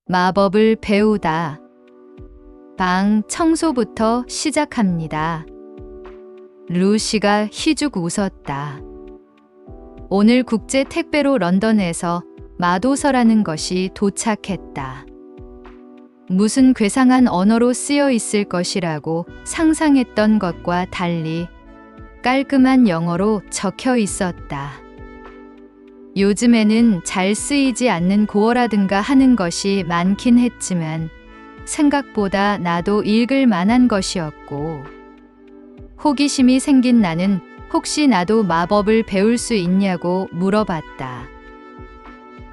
마법을 배우다. 방 청소부터 시작합니다. 루시가 희죽 웃었다. 오늘 국제 택배로 런던에서 마도서라는 것이 도착했다. 무슨 괴상한 언어로 쓰여 있을 것이라고 상상했던 것과 달리 깔끔한 영어로 적혀 있었다. 요즘에는 잘 쓰이지 않는 고어라든가 하는 것이 많긴 했지만 생각보다 나도 읽을 만한 것이었고, 호기심이 생긴 나는 혹시 나도 마법을 배울 수 있냐고 물어봤다.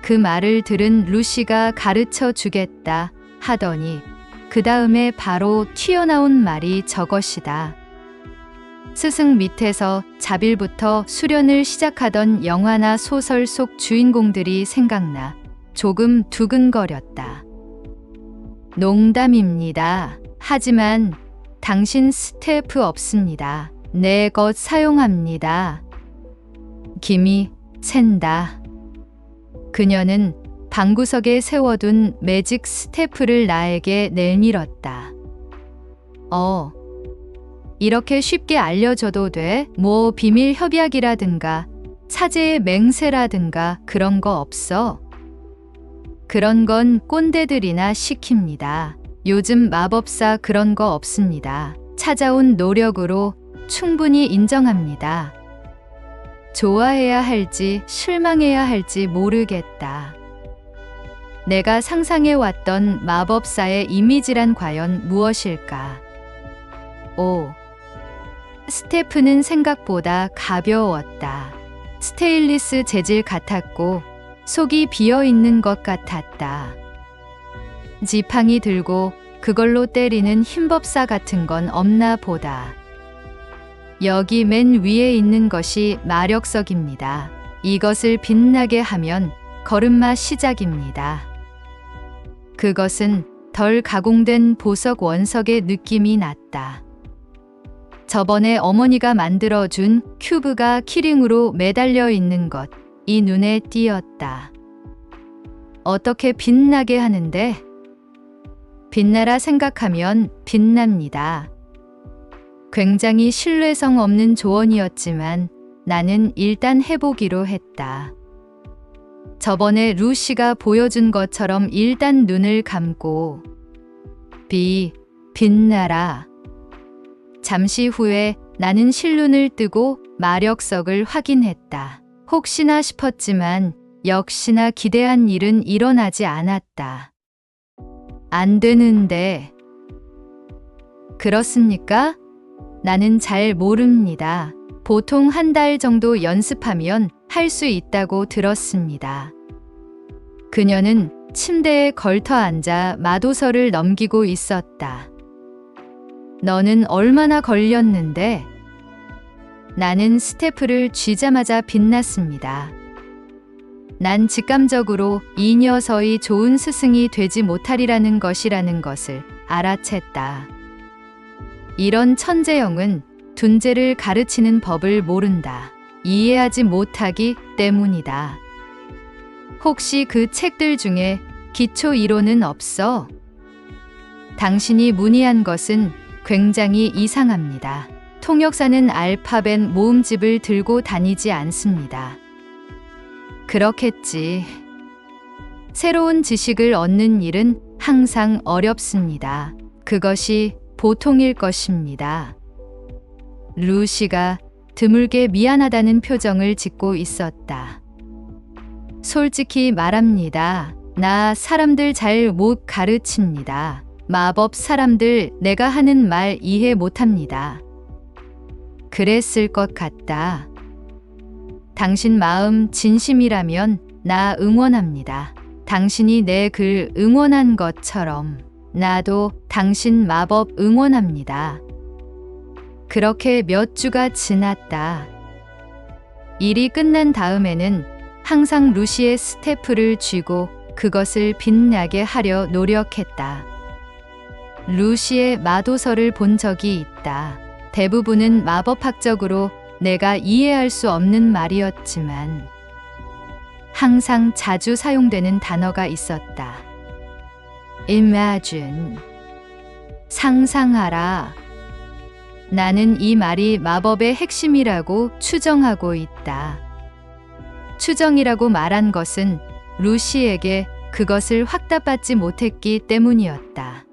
그 말을 들은 루시가 가르쳐 주겠다 하더니 그 다음에 바로 튀어나온 말이 저것이다. 스승 밑에서 자빌부터 수련을 시작하던 영화나 소설 속 주인공들이 생각나 조금 두근거렸다. 농담입니다. 하지만 당신 스태프 없습니다. 내 것 사용합니다. 김이 샌다. 그녀는 방구석에 세워둔 매직 스태프를 나에게 내밀었다. 이렇게 쉽게 알려줘도 돼? 뭐 비밀 협약이라든가 사제의 맹세라든가 그런 거 없어? 그런 건 꼰대들이나 시킵니다. 요즘 마법사 그런 거 없습니다. 찾아온 노력으로 충분히 인정합니다. 좋아해야 할지 실망해야 할지 모르겠다. 내가 상상해왔던 마법사의 이미지란 과연 무엇일까? 스테프는 생각보다 가벼웠다. 스테인리스 재질 같았고 속이 비어있는 것 같았다. 지팡이 들고 그걸로 때리는 흰법사 같은 건 없나 보다. 여기 맨 위에 있는 것이 마력석입니다. 이것을 빛나게 하면 걸음마 시작입니다. 그것은 덜 가공된 보석 원석의 느낌이 났다. 저번에 어머니가 만들어준 큐브가 키링으로 매달려 있는 것, 이 눈에 띄었다. 어떻게 빛나게 하는데? 빛나라 생각하면 빛납니다. 굉장히 신뢰성 없는 조언이었지만 나는 일단 해보기로 했다. 저번에 루시가 보여준 것처럼 일단 눈을 감고 빛나라. 잠시 후에 나는 실눈을 뜨고 마력석을 확인했다. 혹시나 싶었지만 역시나 기대한 일은 일어나지 않았다. 안 되는데. 그렇습니까? 나는 잘 모릅니다. 보통 한 달 정도 연습하면 할 수 있다고 들었습니다. 그녀는 침대에 걸터 앉아 마도서를 넘기고 있었다. 너는 얼마나 걸렸는데? 나는 스태프를 쥐자마자 빛났습니다. 난 직감적으로 이 녀석이 좋은 스승이 되지 못하리라는 것을 알아챘다. 이런 천재형은 둔재를 가르치는 법을 모른다. 이해하지 못하기 때문이다. 혹시 그 책들 중에 기초 이론은 없어? 당신이 문의한 것은 굉장히 이상합니다. 통역사는 알파벳 모음집을 들고 다니지 않습니다. 그렇겠지. 새로운 지식을 얻는 일은 항상 어렵습니다. 그것이 보통일 것입니다. 루시가 드물게 미안하다는 표정을 짓고 있었다. 솔직히 말합니다. 나 사람들 잘 못 가르칩니다. 마법 사람들 내가 하는 말 이해 못합니다. 그랬을 것 같다. 당신 마음 진심이라면 나 응원합니다. 당신이 내 글 응원한 것처럼 나도 당신 마법 응원합니다. 그렇게 몇 주가 지났다. 일이 끝난 다음에는 항상 루시의 스태프를 쥐고 그것을 빛나게 하려 노력했다. 루시의 마도서를 본 적이 있다. 대부분은 마법학적으로 내가 이해할 수 없는 말이었지만 항상 자주 사용되는 단어가 있었다. Imagine. 상상하라. 나는 이 말이 마법의 핵심이라고 추정하고 있다. 추정이라고 말한 것은 루시에게 그것을 확답받지 못했기 때문이었다.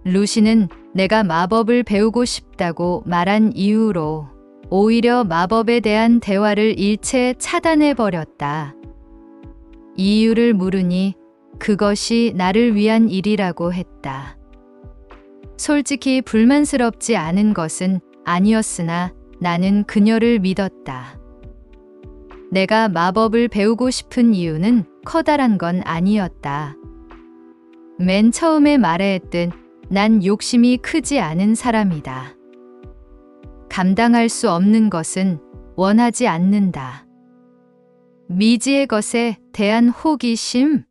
루시는 내가 마법을 배우고 싶다고 말한 이유로 오히려 마법에 대한 대화를 일체 차단해버렸다. 이유를 물으니 그것이 나를 위한 일이라고 했다. 솔직히 불만스럽지 않은 것은 아니었으나 나는 그녀를 믿었다. 내가 마법을 배우고 싶은 이유는 커다란 건 아니었다. 맨 처음에 말했듯 난 욕심이 크지 않은 사람이다. 감당할 수 없는 것은 원하지 않는다. 미지의 것에 대한 호기심?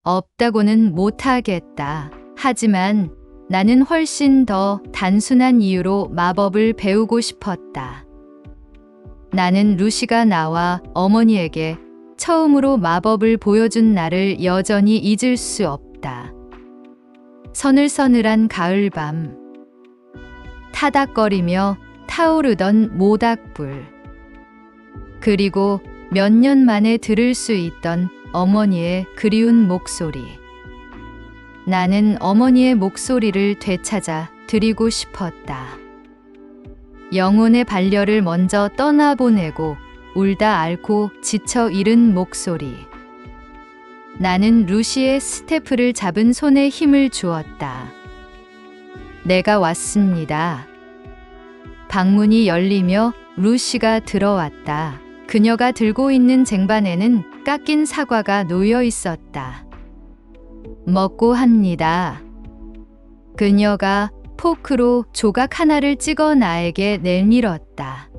없다고는 못하겠다. 하지만 나는 훨씬 더 단순한 이유로 마법을 배우고 싶었다. 나는 루시가 나와 어머니에게 처음으로 마법을 보여준 날을 여전히 잊을 수 없다. 서늘서늘한 가을밤. 타닥거리며 타오르던 모닥불. 그리고 몇 년 만에 들을 수 있던 어머니의 그리운 목소리. 나는 어머니의 목소리를 되찾아 드리고 싶었다. 영혼의 반려를 먼저 떠나보내고 울다 앓고 지쳐 잃은 목소리. 나는 루시의 스테프를 잡은 손에 힘을 주었다. 내가 왔습니다. 방문이 열리며 루시가 들어왔다. 그녀가 들고 있는 쟁반에는 깎인 사과가 놓여 있었다. 먹고 합니다. 그녀가 포크로 조각 하나를 찍어 나에게 내밀었다.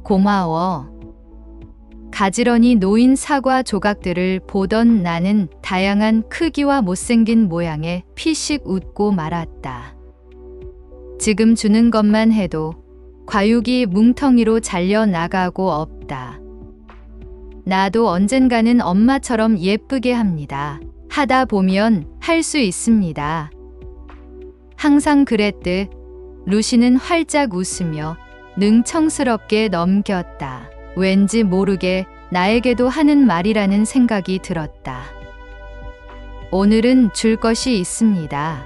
고마워. 가지런히 놓인 사과 조각들을 보던 나는 다양한 크기와 못생긴 모양에 피식 웃고 말았다. 지금 주는 것만 해도 과육이 뭉텅이로 잘려나가고 없다. 나도 언젠가는 엄마처럼 예쁘게 합니다. 하다 보면 할 수 있습니다. 항상 그랬듯 루시는 활짝 웃으며 능청스럽게 넘겼다. 왠지 모르게 나에게도 하는 말이라는 생각이 들었다. 오늘은 줄 것이 있습니다.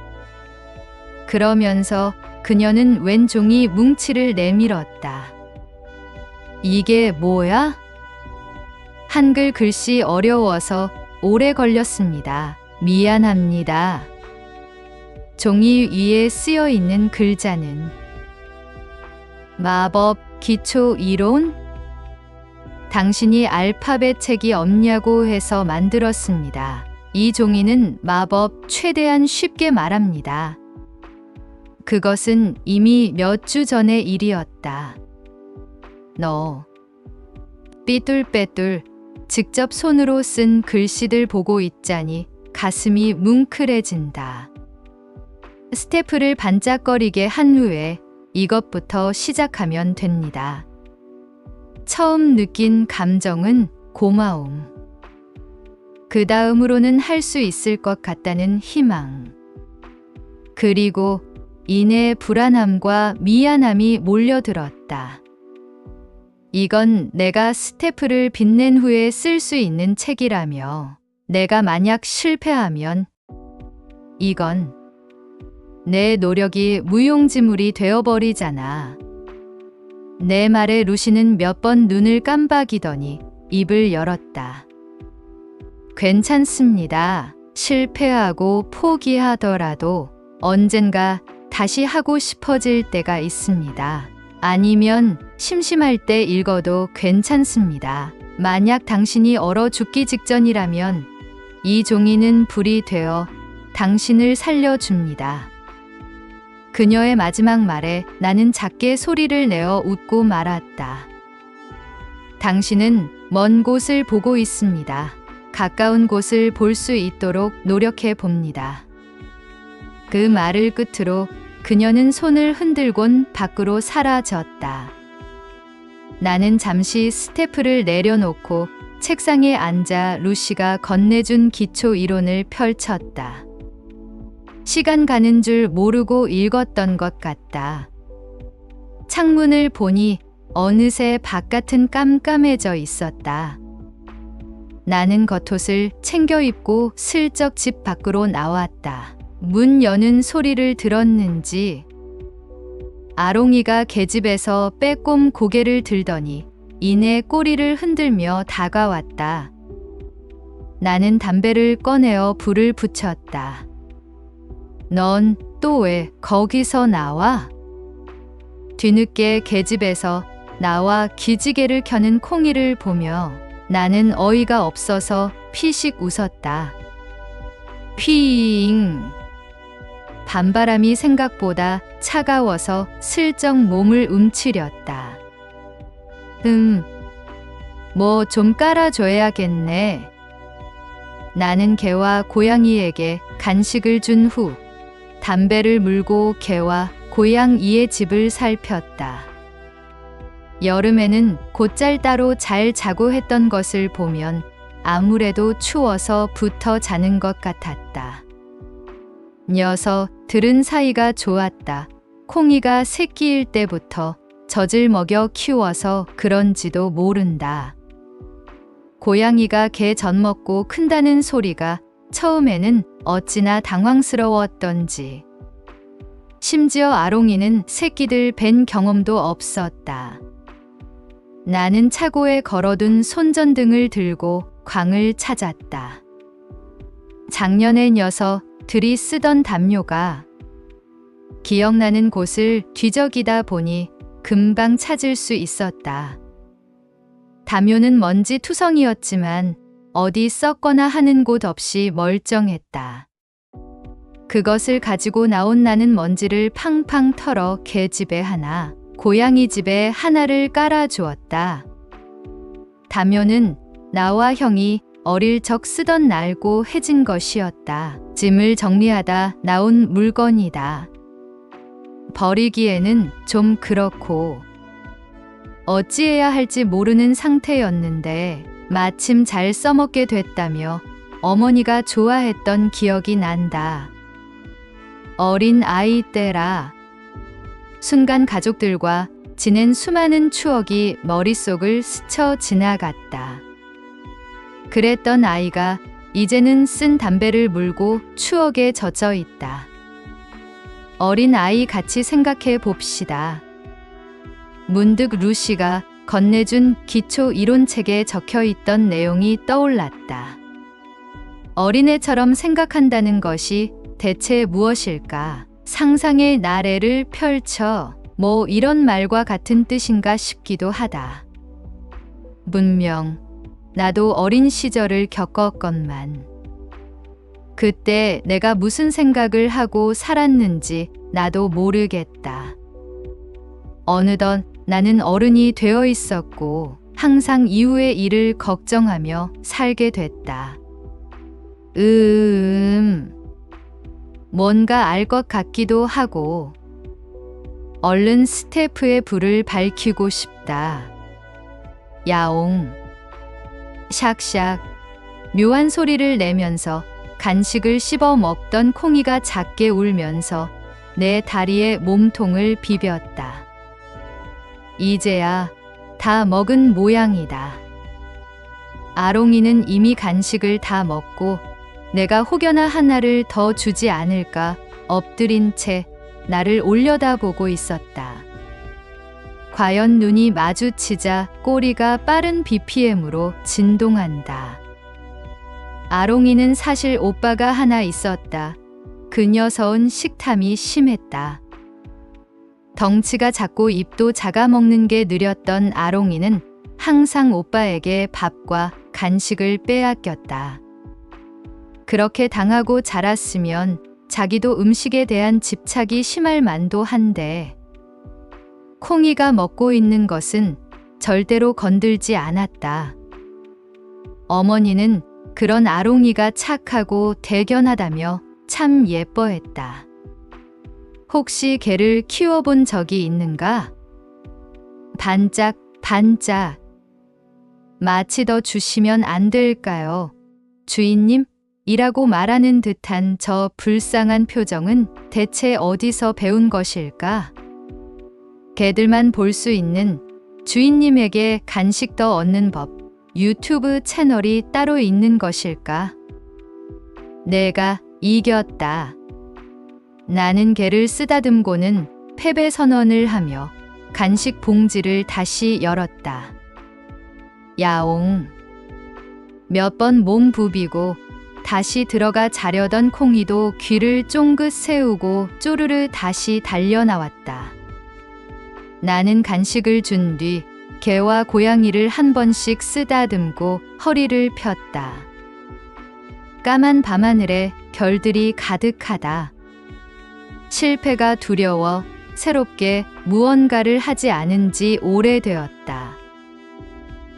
그러면서 그녀는 왼 종이 뭉치를 내밀었다. 이게 뭐야? 한글 글씨 어려워서 오래 걸렸습니다. 미안합니다. 종이 위에 쓰여 있는 글자는 마법 기초 이론? 당신이 알파벳 책이 없냐고 해서 만들었습니다. 이 종이는 마법 최대한 쉽게 말합니다. 그것은 이미 몇 주 전의 일이었다. 너 삐뚤빼뚤 직접 손으로 쓴 글씨들 보고 있자니 가슴이 뭉클해진다. 스테프를 반짝거리게 한 후에 이것부터 시작하면 됩니다. 처음 느낀 감정은 고마움. 그 다음으로는 할 수 있을 것 같다는 희망. 그리고 이내 불안함과 미안함이 몰려들었다. 이건 내가 스테프를 빛낸 후에 쓸 수 있는 책이라며 내가 만약 실패하면 이건 내 노력이 무용지물이 되어버리잖아. 내 말에 루시는 몇 번 눈을 깜박이더니 입을 열었다. 괜찮습니다. 실패하고 포기하더라도 언젠가 다시 하고 싶어질 때가 있습니다. 아니면 심심할 때 읽어도 괜찮습니다. 만약 당신이 얼어 죽기 직전이라면 이 종이는 불이 되어 당신을 살려줍니다. 그녀의 마지막 말에 나는 작게 소리를 내어 웃고 말았다. 당신은 먼 곳을 보고 있습니다. 가까운 곳을 볼 수 있도록 노력해 봅니다. 그 말을 끝으로 그녀는 손을 흔들곤 밖으로 사라졌다. 나는 잠시 스테프를 내려놓고 책상에 앉아 루시가 건네준 기초 이론을 펼쳤다. 시간 가는 줄 모르고 읽었던 것 같다. 창문을 보니 어느새 바깥은 깜깜해져 있었다. 나는 겉옷을 챙겨 입고 슬쩍 집 밖으로 나왔다. 문 여는 소리를 들었는지 아롱이가 계집에서 빼꼼 고개를 들더니 이내 꼬리를 흔들며 다가왔다. 나는 담배를 꺼내어 불을 붙였다. 넌 또 왜 거기서 나와? 뒤늦게 계집에서 나와 기지개를 켜는 콩이를 보며 나는 어이가 없어서 피식 웃었다. 휘잉. 밤바람이 생각보다 차가워서 슬쩍 몸을 움츠렸다. 뭐 좀 깔아줘야겠네. 나는 개와 고양이에게 간식을 준 후 담배를 물고 개와 고양이의 집을 살폈다. 여름에는 곧잘 따로 잘 자고 했던 것을 보면 아무래도 추워서 붙어 자는 것 같았다. 녀석 들은 사이가 좋았다. 콩이가 새끼일 때부터 젖을 먹여 키워서 그런지도 모른다. 고양이가 개 젖 먹고 큰다는 소리가 처음에는 어찌나 당황스러웠던지. 심지어 아롱이는 새끼들 뵌 경험도 없었다. 나는 차고에 걸어둔 손전등을 들고 광을 찾았다. 작년에 녀석들이 쓰던 담요가 기억나는 곳을 뒤적이다 보니 금방 찾을 수 있었다. 담요는 먼지 투성이었지만 어디 썩거나 하는 곳 없이 멀쩡했다. 그것을 가지고 나온 나는 먼지를 팡팡 털어 개 집에 하나, 고양이 집에 하나를 깔아주었다. 담요는 나와 형이 어릴 적 쓰던 낡고 해진 것이었다. 짐을 정리하다 나온 물건이다. 버리기에는 좀 그렇고 어찌해야 할지 모르는 상태였는데 마침 잘 써먹게 됐다며 어머니가 좋아했던 기억이 난다. 어린 아이 때라 순간 가족들과 지낸 수많은 추억이 머릿속을 스쳐 지나갔다. 그랬던 아이가 이제는 쓴 담배를 물고 추억에 젖어 있다. 어린 아이 같이 생각해 봅시다. 문득 루시가 건네준 기초 이론책에 적혀 있던 내용이 떠올랐다. 어린애처럼 생각한다는 것이 대체 무엇일까? 상상의 나래를 펼쳐 뭐 이런 말과 같은 뜻인가 싶기도 하다. 분명 나도 어린 시절을 겪었건만 그때 내가 무슨 생각을 하고 살았는지 나도 모르겠다. 어느덧 나는 어른이 되어 있었고 항상 이후의 일을 걱정하며 살게 됐다. 뭔가 알 것 같기도 하고 얼른 스태프의 불을 밝히고 싶다. 야옹. 샥샥. 묘한 소리를 내면서 간식을 씹어 먹던 콩이가 작게 울면서 내 다리에 몸통을 비볐다. 이제야 다 먹은 모양이다. 아롱이는 이미 간식을 다 먹고 내가 혹여나 하나를 더 주지 않을까 엎드린 채 나를 올려다보고 있었다. 과연 눈이 마주치자 꼬리가 빠른 BPM으로 진동한다. 아롱이는 사실 오빠가 하나 있었다. 그 녀석은 식탐이 심했다. 덩치가 작고 입도 작아 먹는 게 느렸던 아롱이는 항상 오빠에게 밥과 간식을 빼앗겼다. 그렇게 당하고 자랐으면 자기도 음식에 대한 집착이 심할 만도 한데 콩이가 먹고 있는 것은 절대로 건들지 않았다. 어머니는 그런 아롱이가 착하고 대견하다며 참 예뻐했다. 혹시 개를 키워본 적이 있는가? 반짝 반짝. 마치 더 주시면 안 될까요? 주인님? 이라고 말하는 듯한 저 불쌍한 표정은 대체 어디서 배운 것일까? 개들만 볼 수 있는 주인님에게 간식 더 얻는 법, 유튜브 채널이 따로 있는 것일까? 내가 이겼다. 나는 개를 쓰다듬고는 패배 선언을 하며 간식 봉지를 다시 열었다. 야옹. 몇 번 몸 부비고 다시 들어가 자려던 콩이도 귀를 쫑긋 세우고 쪼르르 다시 달려 나왔다. 나는 간식을 준 뒤 개와 고양이를 한 번씩 쓰다듬고 허리를 폈다. 까만 밤하늘에 별들이 가득하다. 실패가 두려워 새롭게 무언가를 하지 않은 지 오래되었다.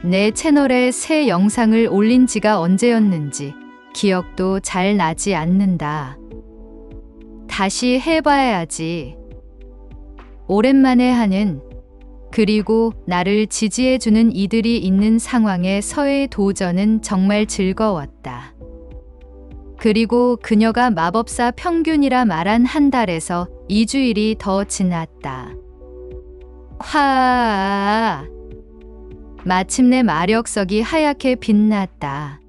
내 채널에 새 영상을 올린 지가 언제였는지 기억도 잘 나지 않는다. 다시 해봐야지. 오랜만에 하는, 그리고 나를 지지해주는 이들이 있는 상황에 서의 도전은 정말 즐거웠다. 그리고 그녀가 마법사 평균이라 말한 한 달에서 2주일이 더 지났다. 마침내 마력석이 하얗게 빛났다.